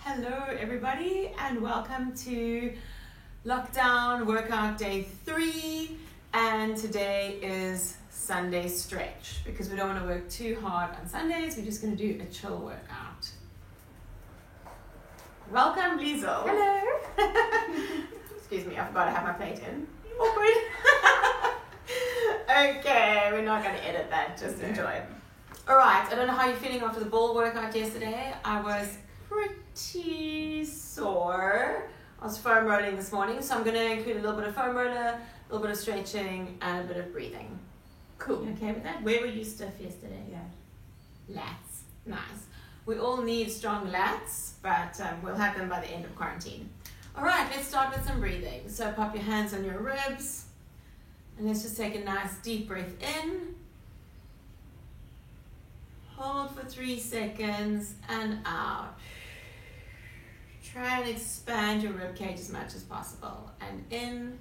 Hello everybody and welcome to lockdown workout day 3, and today is Sunday stretch because we don't want to work too hard on Sundays. We're just going to do a chill workout. Welcome Liesl. Hello. Excuse me, I forgot to have my plate in. Awkward. Okay, we're not going to edit that, just enjoy it. Alright, I don't know how you're feeling after the ball workout yesterday. I was pretty sore. I was foam rolling this morning, so I'm going to include a little bit of foam roller, a little bit of stretching, and a bit of breathing. Cool. You okay with that? Where were you stiff yesterday? Yeah. Lats. Nice. We all need strong lats, but we'll have them by the end of quarantine. Alright, let's start with some breathing. So pop your hands on your ribs, and let's just take a nice deep breath in. Hold for 3 seconds and out. Try and expand your rib cage as much as possible. And in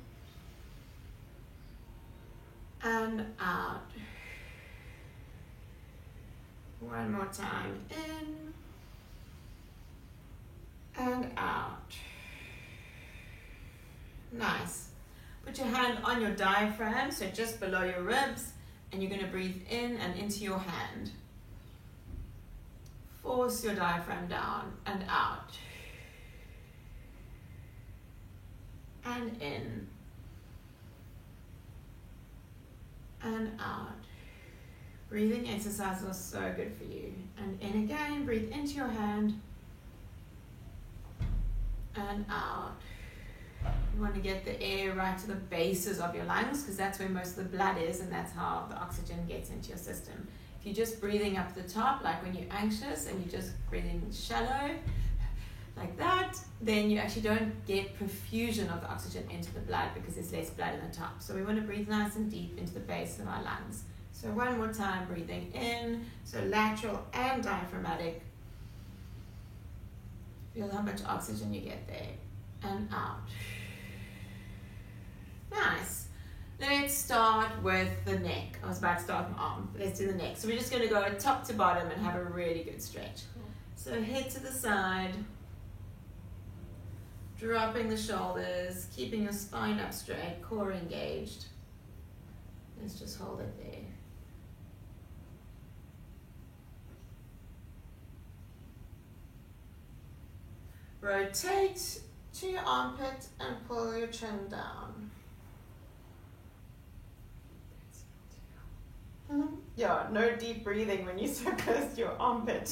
and out. One more time. In and out. Nice. Put your hand on your diaphragm, so just below your ribs, and you're going to breathe in and into your hand. Force your diaphragm down and out. And in. And out. Breathing exercises are so good for you. And in again, breathe into your hand. And out. You want to get the air right to the bases of your lungs because that's where most of the blood is, and that's how the oxygen gets into your system. If you're just breathing up the top, like when you're anxious and you're just breathing shallow, like that, then you actually don't get perfusion of the oxygen into the blood because there's less blood in the top. So we want to breathe nice and deep into the base of our lungs. So one more time, breathing in, so lateral and diaphragmatic. Feel how much oxygen you get there. And out. Nice. Let's start with the neck. I was about to start my arm, but let's do the neck. So we're just going to go top to bottom and have a really good stretch. So head to the side, dropping the shoulders, keeping your spine up straight, core engaged. Let's just hold it there. Rotate to your armpit and pull your chin down. Yeah, no deep breathing when you're so close to your armpit.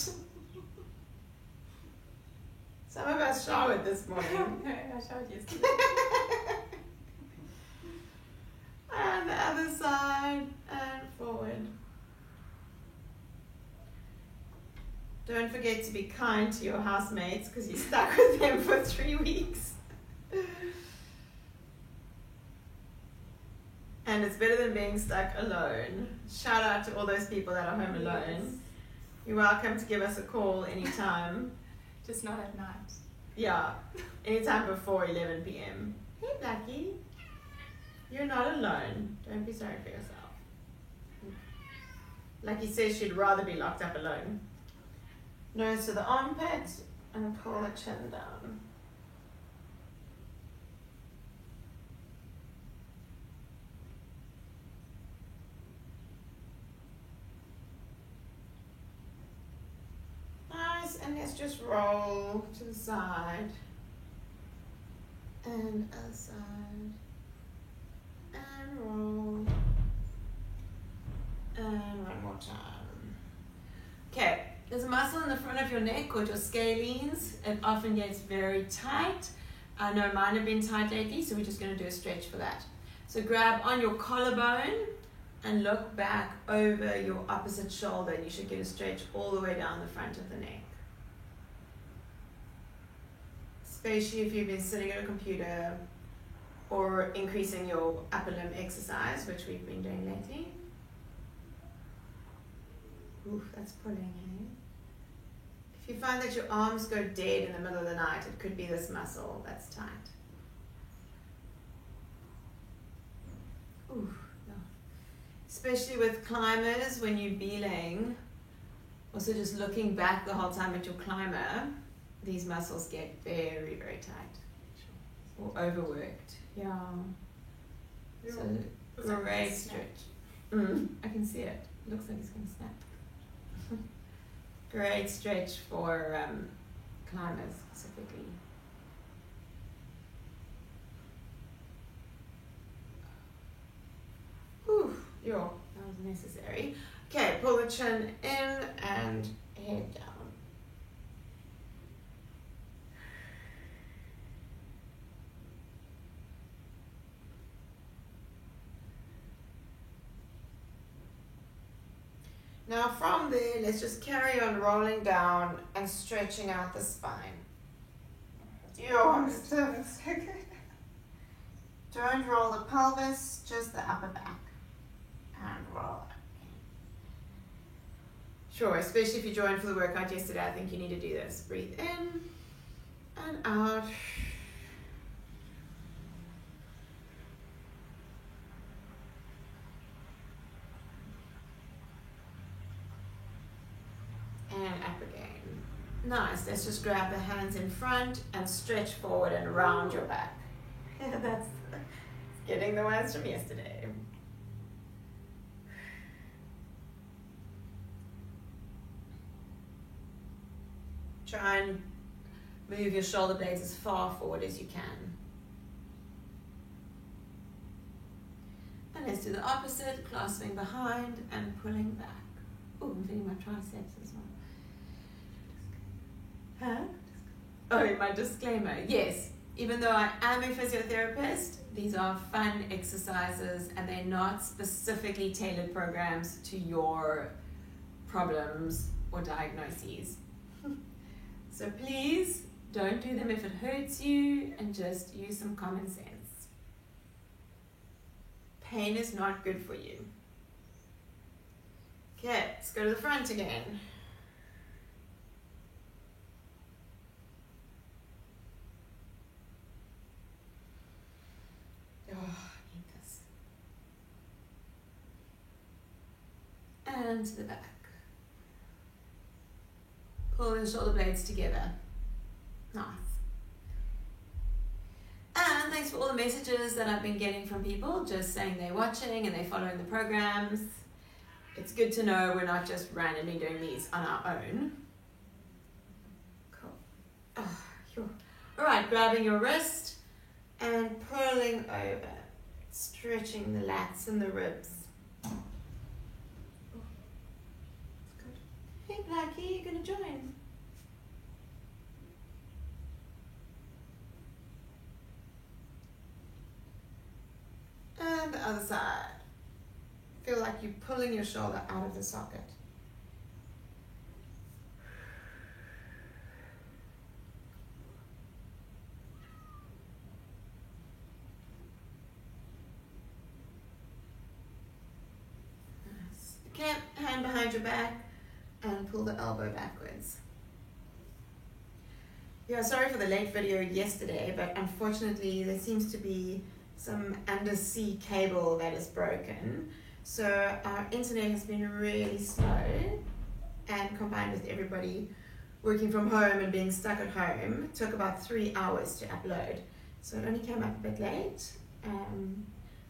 Some of us showered this morning. No, I showered yesterday. And the other side and forward. Don't forget to be kind to your housemates because you're stuck with them for 3 weeks. And it's better than being stuck alone. Shout out to all those people that are home alone. Yes. You're welcome to give us a call anytime. Just not at night. Yeah, anytime before 11 p.m. Hey Blackie, you're not alone. Don't be sorry for yourself. Lucky says she'd rather be locked up alone. Nose to the armpit and pull the chin down. Nice, and let's just roll to the side. And other side. And roll. And one more time. Okay. There's a muscle in the front of your neck called your scalenes. It often gets very tight. I know mine have been tight lately, so we're just going to do a stretch for that. So grab on your collarbone and look back over your opposite shoulder, and you should get a stretch all the way down the front of the neck. Especially if you've been sitting at a computer or increasing your upper limb exercise, which we've been doing lately. Oof, that's pulling, eh? If you find that your arms go dead in the middle of the night, it could be this muscle that's tight. Ooh, yeah. Especially with climbers, when you're beeling, also just looking back the whole time at your climber, these muscles get very, very tight or overworked. Yeah. Yeah. So Looks like great it's snap. stretch. I can see it. Looks like it's going to snap. Great stretch for climbers specifically. Whew, that was necessary. Okay, pull the chin in and head down. Now from there, let's just carry on rolling down and stretching out the spine. This looks so good. Don't roll the pelvis, just the upper back. And roll. Sure, especially if you joined for the workout yesterday, I think you need to do this. Breathe in and out. And up again. Nice. Let's just grab the hands in front and stretch forward and round your back. That's getting the ones from yesterday. Try and move your shoulder blades as far forward as you can. And let's do the opposite, clasping behind and pulling back. Oh, I'm feeling my triceps as well. Huh? Oh, my disclaimer. Yes, even though I am a physiotherapist, these are fun exercises and they're not specifically tailored programs to your problems or diagnoses. So please don't do them if it hurts you and just use some common sense. Pain is not good for you. Okay, let's go to the front again. Oh, I need this. And to the back. Pull the shoulder blades together. Nice. And thanks for all the messages that I've been getting from people, just saying they're watching and they're following the programs. It's good to know we're not just randomly doing these on our own. Cool. Oh, sure. All right, grabbing your wrist and pulling over, stretching the lats and the ribs. Hey Blackie, you gonna join? And the other side. Feel like you're pulling your shoulder out of the socket. Nice. Okay, hand behind your back and pull the elbow backwards. Yeah, sorry for the late video yesterday, but unfortunately there seems to be some undersea cable that is broken. So our internet has been really slow, and combined with everybody working from home and being stuck at home, it took about 3 hours to upload. So it only came up a bit late. So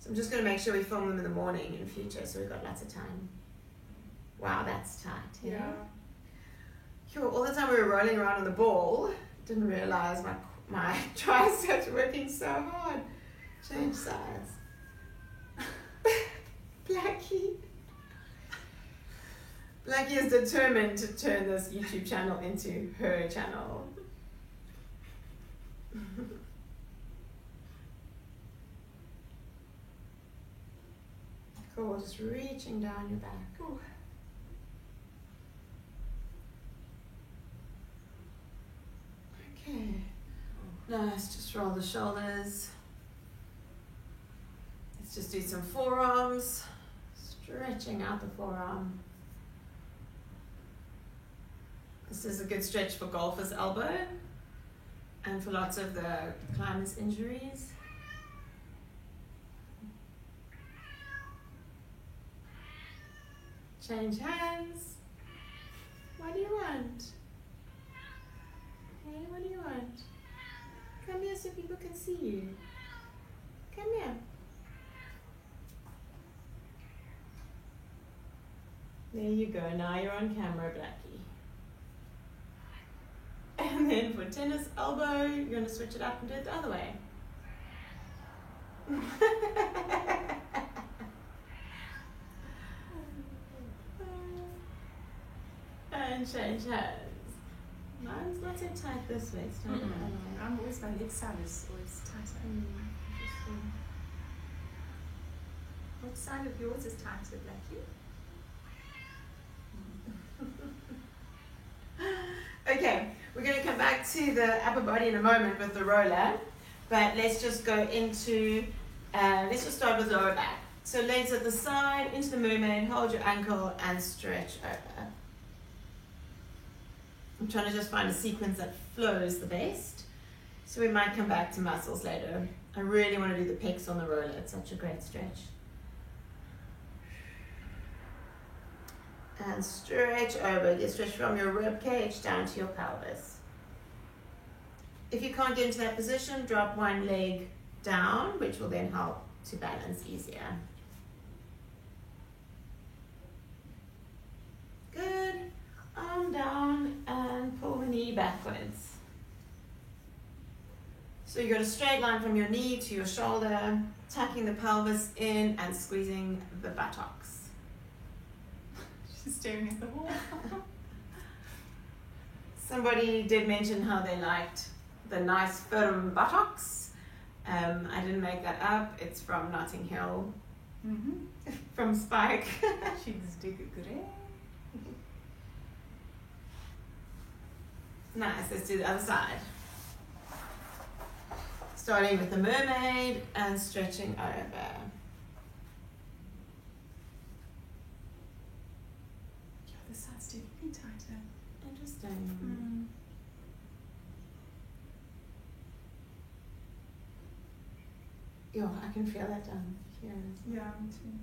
I'm just going to make sure we film them in the morning in future so we've got lots of time. Wow, that's tight. Yeah. Sure, all the time we were rolling around on the ball, didn't realize my triceps working so hard. Change sides. Blackie. Blackie is determined to turn this YouTube channel into her channel. Cool, just reaching down your back. Ooh. Okay. Nice, just roll the shoulders. Let's just do some forearms. Stretching out the forearm. This is a good stretch for golfer's elbow and for lots of the climbers' injuries. Change hands. What do you want? Okay. you. Come here. There you go. Now you're on camera, Blackie. And then for tennis elbow, you're going to switch it up and do it the other way. And change hands. Mine's not so tight this way. It's tight the other way. I'm always my leg side is always tighter. Interesting. What side of yours is tighter, Blackie? Okay, we're going to come back to the upper body in a moment with the roller, but let's just go into, let's just start with the lower back. So legs at the side, into the mermaid, hold your ankle and stretch over. I'm trying to just find a sequence that flows the best. So we might come back to muscles later. I really want to do the pecs on the roller, it's such a great stretch. And stretch over. Get stretch from your rib cage down to your pelvis. If you can't get into that position, drop one leg down, which will then help to balance easier. Good. Arm down and pull the knee backwards. So you've got a straight line from your knee to your shoulder, tucking the pelvis in and squeezing the buttocks. She's staring at the wall. Somebody did mention how they liked the nice firm buttocks. I didn't make that up. It's from Notting Hill. From Spike. She's dig great. Nice, let's do the other side. Starting with the mermaid and stretching over. This side's definitely tighter. Interesting. Yeah, I can feel that down here. Yeah, me too.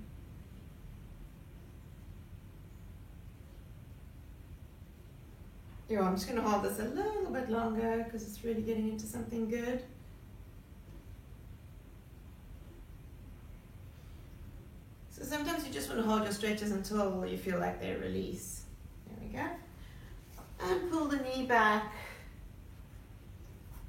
Yeah, I'm just going to hold this a little bit longer because it's really getting into something good. So sometimes you just want to hold your stretches until you feel like they release. There we go. And pull the knee back.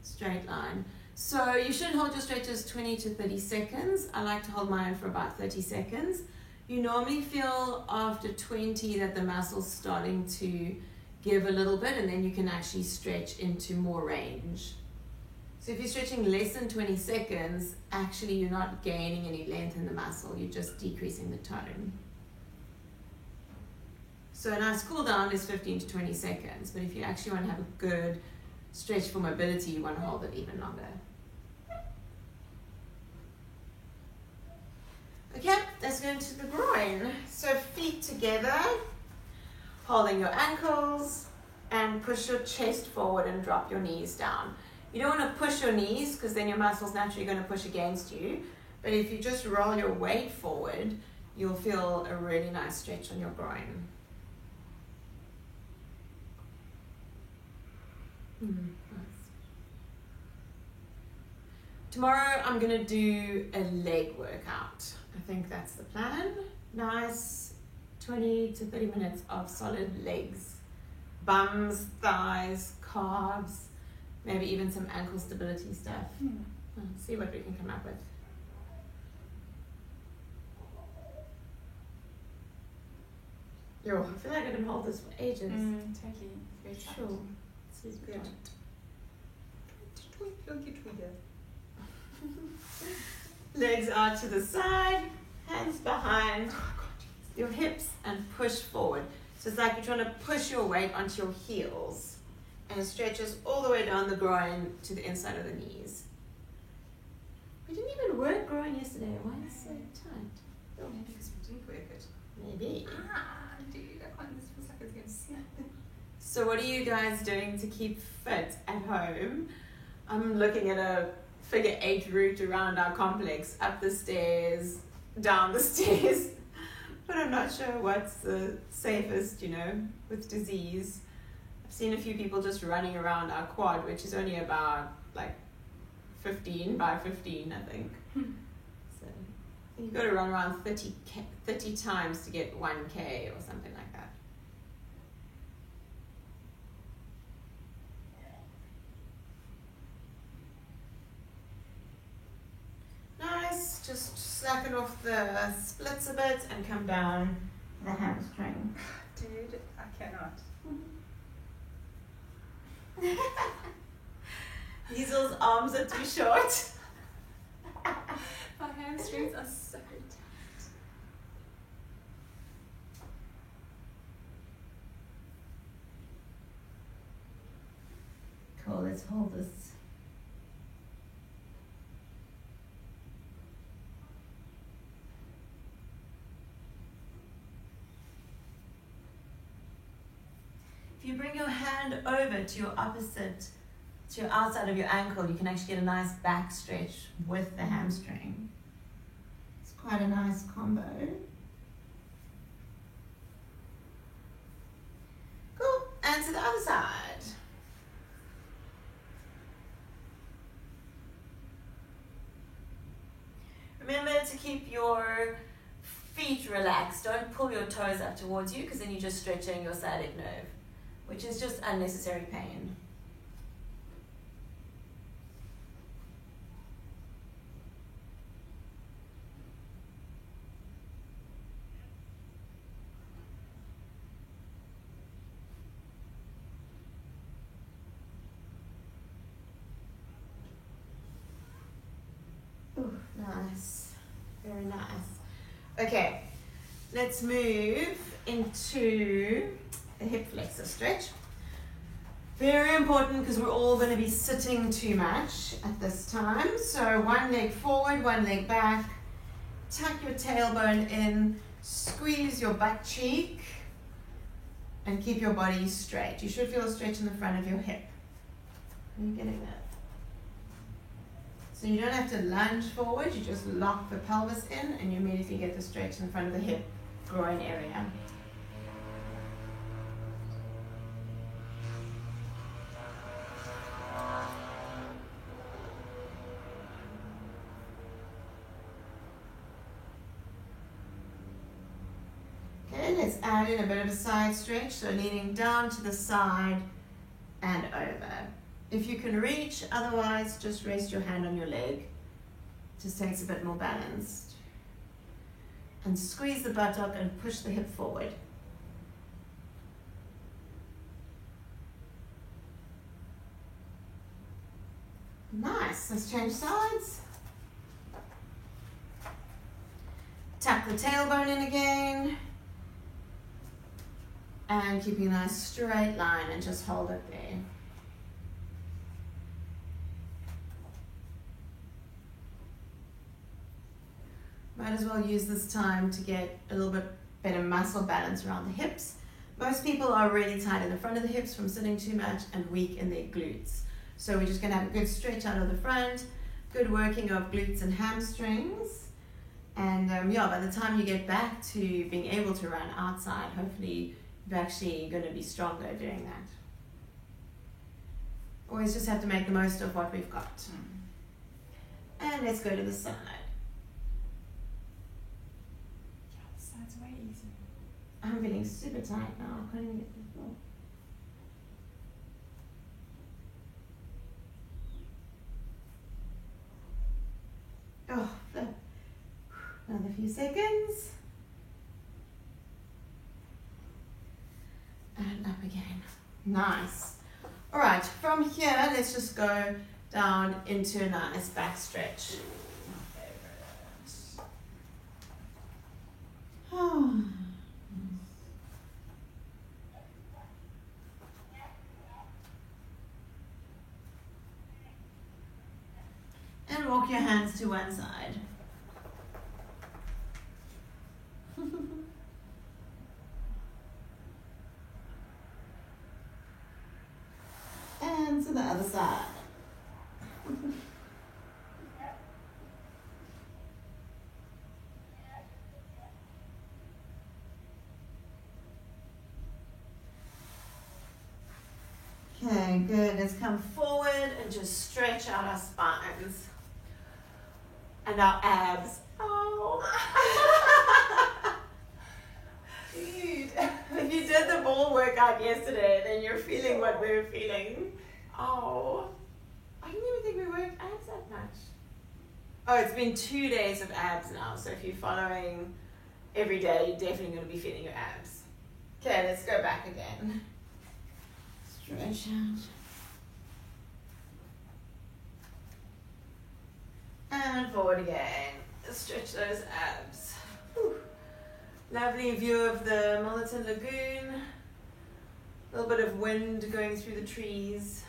Straight line. So you should hold your stretches 20 to 30 seconds. I like to hold mine for about 30 seconds. You normally feel after 20 that the muscle's starting to give a little bit, and then you can actually stretch into more range. So if you're stretching less than 20 seconds, actually you're not gaining any length in the muscle, you're just decreasing the tone. So a nice cool down is 15 to 20 seconds, but if you actually want to have a good stretch for mobility, you want to hold it even longer. Okay, let's go into the groin. So feet together, holding your ankles, and push your chest forward and drop your knees down. You don't want to push your knees because then your muscle's naturally going to push against you. But if you just roll your weight forward, you'll feel a really nice stretch on your groin. Nice. Tomorrow I'm going to do a leg workout. I think that's the plan. Nice 20 to 30 minutes of solid legs. Bums, thighs, calves, maybe even some ankle stability stuff. See what we can come up with. Yo, I feel like I can hold this for ages. Totally. Very tight. Sure. This is good. Legs out to the side, hands behind your hips and push forward. So it's like you're trying to push your weight onto your heels, and it stretches all the way down the groin to the inside of the knees. We didn't even work groin yesterday. Why is it so tight? Oh, maybe because we didn't work it. Maybe. Dude, I can't. This feels like it's going to snap. So what are you guys doing to keep fit at home? I'm looking at a figure 8 route around our complex, up the stairs, down the stairs. But I'm not sure what's the safest, with disease. I've seen a few people just running around our quad, which is only about like 15 by 15, I think. So you've got to run around 30 times to get 1K or something like that. Nice, just slacken off the splits a bit and come down the hamstring. Dude, I cannot. Liesel's arms are too short. My hamstrings are so tight. Cool, let's hold this. If you bring your hand over to your opposite, to your outside of your ankle, you can actually get a nice back stretch with the hamstring. It's quite a nice combo. Cool, and to the other side. Remember to keep your feet relaxed. Don't pull your toes up towards you because then you're just stretching your sciatic nerve, which is just unnecessary pain. Ooh, nice. Very nice. Okay, let's move into the hip flexor stretch. Very important because we're all going to be sitting too much at this time. So one leg forward, one leg back. Tuck your tailbone in, squeeze your butt cheek, and keep your body straight. You should feel a stretch in the front of your hip. Are you getting that? So you don't have to lunge forward, you just lock the pelvis in and you immediately get the stretch in the front of the hip, groin area. Okay, let's add in a bit of a side stretch, so leaning down to the side and over. If you can reach, otherwise just rest your hand on your leg. Just takes a bit more balanced. And squeeze the buttock and push the hip forward. Nice, let's change sides. Tuck the tailbone in again. And keeping a nice straight line and just hold it there. Might as well use this time to get a little bit better muscle balance around the hips. Most people are really tight in the front of the hips from sitting too much and weak in their glutes. So we're just going to have a good stretch out of the front, good working of glutes and hamstrings. And yeah, by the time you get back to being able to run outside, hopefully you're actually going to be stronger doing that. Always just have to make the most of what we've got. And let's go to the side. That's way easier. I'm feeling super tight now. I can't even get to the floor. Oh, another few seconds. And up again. Nice. All right, from here, let's just go down into a nice back stretch. Oh. And walk your hands to one side. And to the other side. Okay, Good, let's come forward and just stretch out our spines. And our abs. Oh. Dude. If you did the ball workout yesterday, then you're feeling what we're feeling. Oh. I didn't even think we worked abs that much. Oh, it's been 2 days of abs now, so if you're following every day, you're definitely going to be feeling your abs. Okay, let's go back again. Stretch out. And forward again. Stretch those abs. Whew. Lovely view of the Milnerton Lagoon. A little bit of wind going through the trees.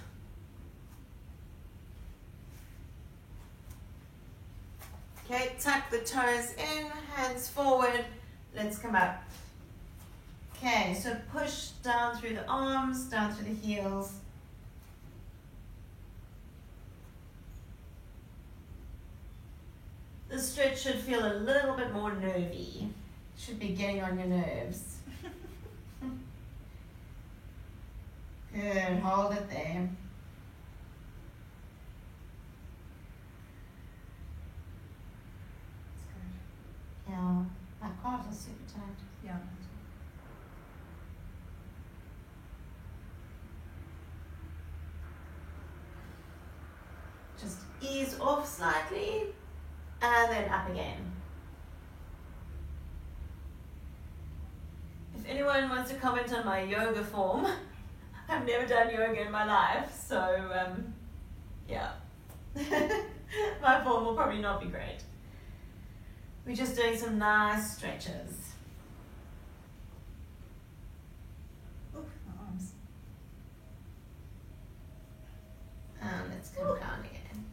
Okay, tuck the toes in, hands forward. Let's come up. Okay, so push down through the arms, down through the heels. The stretch should feel a little bit more nervy. Should be getting on your nerves. Good, hold it there. Yeah, my calves are super tight. Yeah. Just ease off slightly and then up again. If anyone wants to comment on my yoga form, I've never done yoga in my life, so yeah. My form will probably not be great. We're just doing some nice stretches. Ooh, my arms. And let's come down again.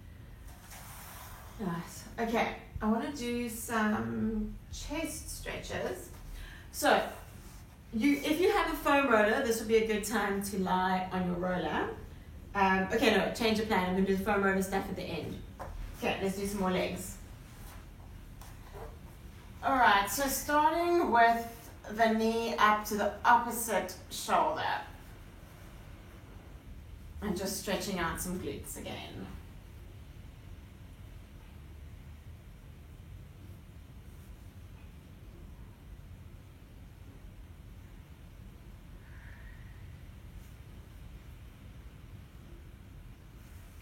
Nice. Okay, I want to do some chest stretches. So, if you have a foam roller, this would be a good time to lie on your roller. Okay, no, change the plan. I'm going to do the foam roller stuff at the end. Okay, let's do some more legs. Alright, so starting with the knee up to the opposite shoulder. And just stretching out some glutes again.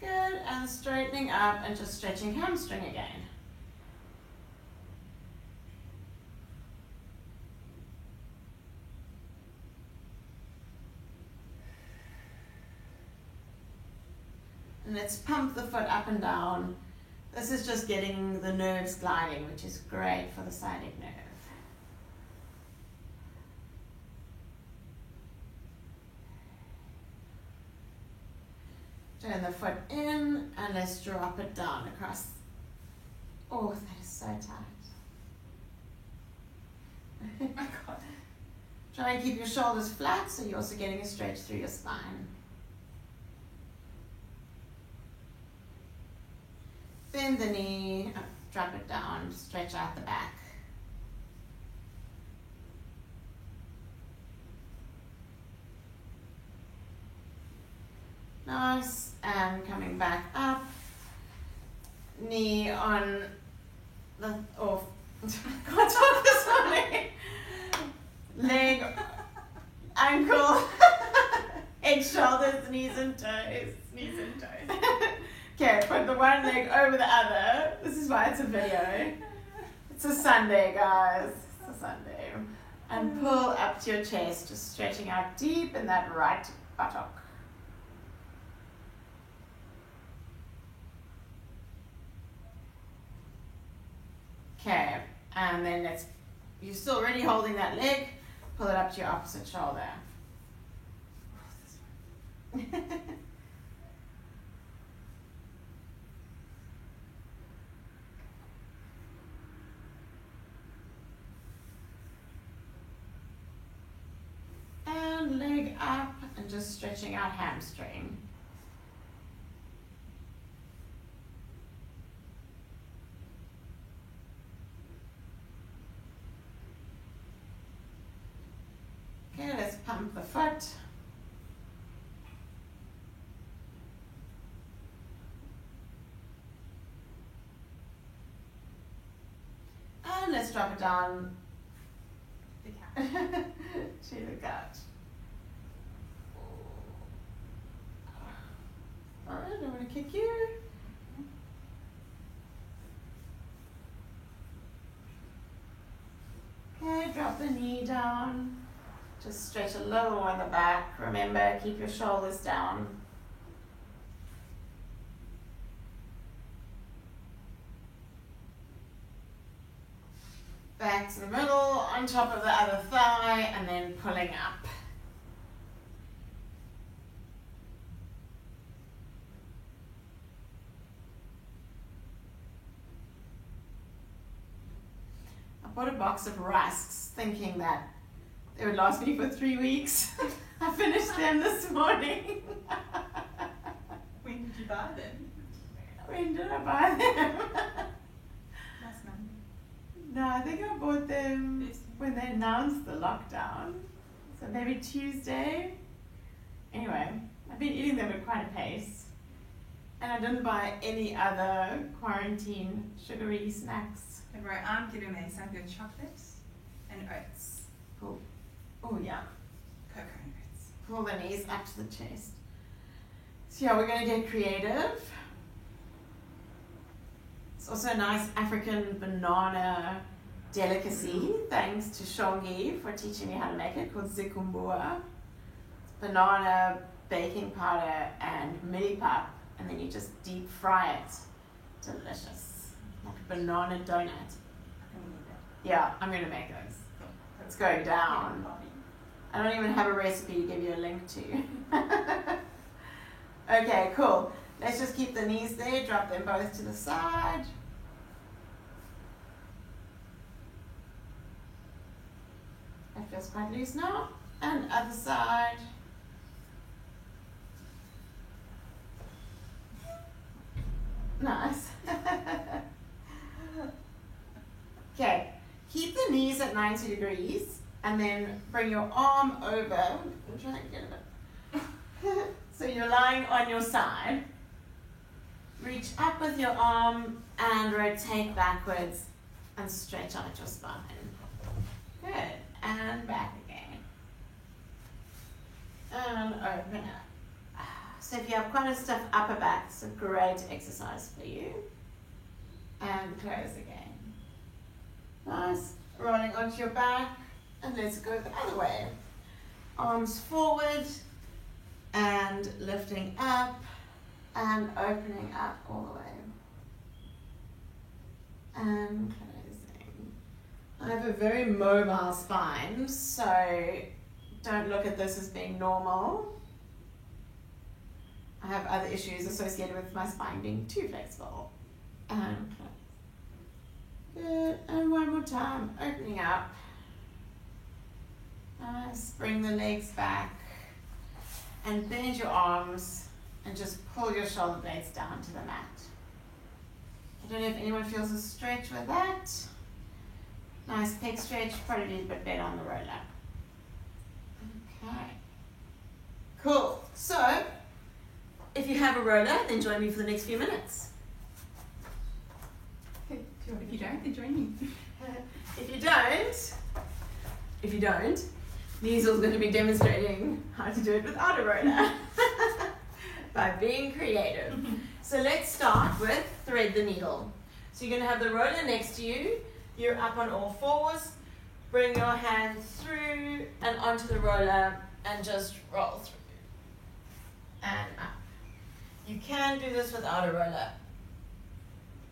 Good, and straightening up and just stretching hamstring again. And let's pump the foot up and down. This is just getting the nerves gliding, which is great for the sciatic nerve. Turn the foot in and let's drop it down across. Oh, that is so tight. Oh my god. Try and keep your shoulders flat so you're also getting a stretch through your spine. Bend the knee, drop it down, stretch out the back. Nice, and coming back up. Knee on the, oh, can't talk this morning. Leg, ankle, head, shoulders, knees and toes. Knees and toes. Okay, put the one leg over the other. This is why it's a video. It's a Sunday, guys. It's a Sunday. And pull up to your chest, just stretching out deep in that right buttock. Okay, and then you're still already holding that leg, pull it up to your opposite shoulder. And leg up and just stretching out hamstring. Okay, let's pump the foot. let's drop it down The couch. to the couch. Alright, I'm going to kick you. Okay, drop the knee down. Just stretch a little on the back. Remember, keep your shoulders down. Back to the middle, on top of the other thigh, and then pulling up. I bought a box of rusks thinking that they would last me for 3 weeks. I finished them this morning. When did you buy them? When did I buy them? Last Monday. No, I think I bought them when they announced the lockdown. So maybe Tuesday. Anyway, I've been eating them at quite a pace. And I didn't buy any other quarantine sugary snacks. Don't worry, I'm giving me some good chocolate and oats. Cool. Oh yeah. Cocoa and oats. Pull the knees up to the chest. So yeah, we're going to get creative. It's also a nice African banana delicacy, thanks to Shongi for teaching me how to make it, called zikumbua. It's banana, baking powder, and millipap, and then you just deep fry it. Delicious. Like a banana donut. I can eat that. Yeah, I'm going to make those. Cool. It's going down. I don't even have a recipe to give you a link to. Okay, cool. Let's just keep the knees there, drop them both to the side. That feels quite loose now. And other side. Nice. Okay, keep the knees at 90 degrees and then bring your arm over. I'm trying to get a bit. So you're lying on your side. Reach up with your arm and rotate backwards and stretch out your spine. Good. And back again. And open up. So if you have quite a stiff upper back, it's a great exercise for you. And close again. Nice. Rolling onto your back. And let's go the other way. Arms forward. And lifting up. And opening up all the way. And closing. I have a very mobile spine, so don't look at this as being normal. I have other issues associated with my spine being too flexible. And close. Good. And one more time. Opening up. Nice. Bring the legs back. And bend your arms. And just pull your shoulder blades down to the mat. I don't know if anyone feels a stretch with that. Nice pec stretch, probably a bit better on the roller. Okay. Cool. So, if you have a roller, then join me for the next few minutes. If you don't, then join me. If you don't, Liesel's going to be demonstrating how to do it without a roller. By being creative. So let's start with thread the needle. So you're going to have the roller next to you. You're up on all fours. Bring your hands through and onto the roller and just roll through. And up. You can do this without a roller.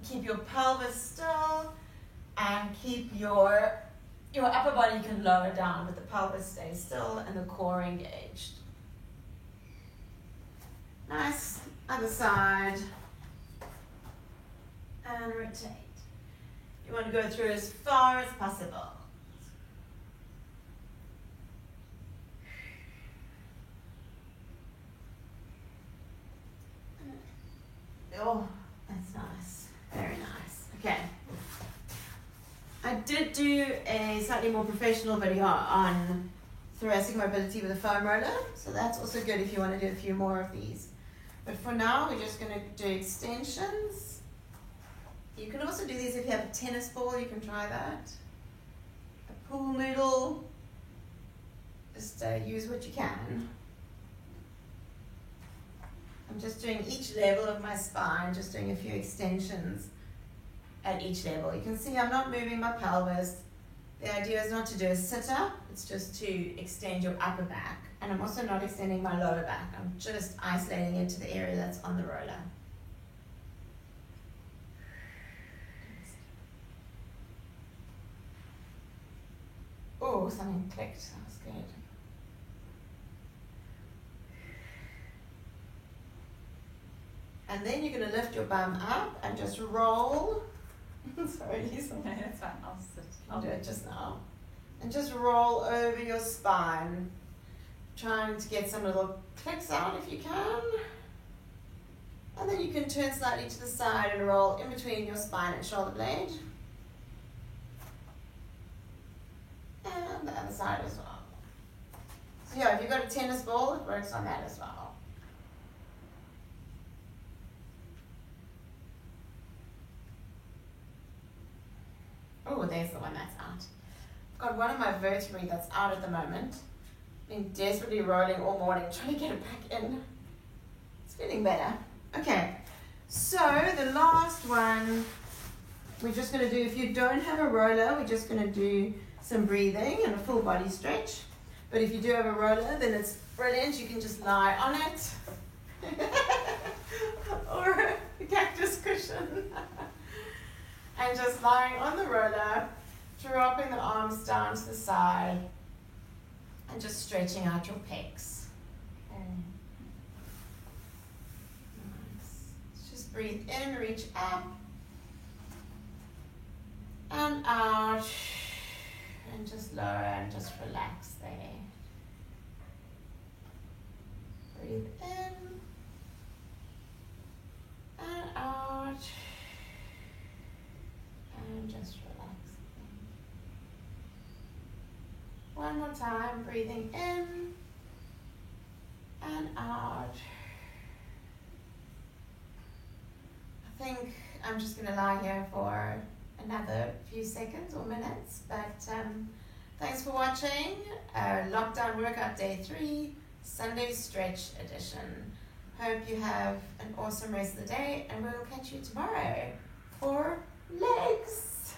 Keep your pelvis still and keep your upper body, you can lower down, but the pelvis stays still and the core engaged. Nice. Other side. And rotate. You want to go through as far as possible. Oh, that's nice. Very nice. Okay. I did do a slightly more professional video on thoracic mobility with a foam roller, so that's also good if you want to do a few more of these. But for now, we're just going to do extensions. You can also do these if you have a tennis ball, you can try that. pool noodle. Just use what you can. I'm just doing each level of my spine, just doing a few extensions at each level. You can see I'm not moving my pelvis. The idea is not to do a sit-up, it's just to extend your upper back. And I'm also not extending my lower back. I'm just isolating it to the area that's on the roller. Oh, something clicked. That was good. And then you're going to lift your bum up and just roll. Sorry, Lisa. No, that's fine. I'll sit. I'll do it just now. And just roll over your spine. Trying to get some little clicks out if you can. And then you can turn slightly to the side and roll in between your spine and shoulder blade. And the other side as well. So yeah, if you've got a tennis ball, it works on that as well. Oh, there's the one that's out. I've got one of my vertebrae that's out at the moment. Been desperately rolling all morning, trying to get it back in. It's feeling better. Okay, so the last one, we're just going to do, if you don't have a roller, we're just going to do some breathing and a full body stretch. But if you do have a roller, then it's brilliant. You can just lie on it. Or a cactus cushion. And just lying on the roller, dropping the arms down to the side, and just stretching out your pecs. Okay. Nice. Just breathe in, reach up, and out, and just lower and just relax there. Breathe in, and out. And just relax. One more time, breathing in and out. I think I'm just going to lie here for another few seconds or minutes, but thanks for watching. Lockdown workout day 3, Sunday stretch edition. Hope you have an awesome rest of the day, and we'll catch you tomorrow for legs.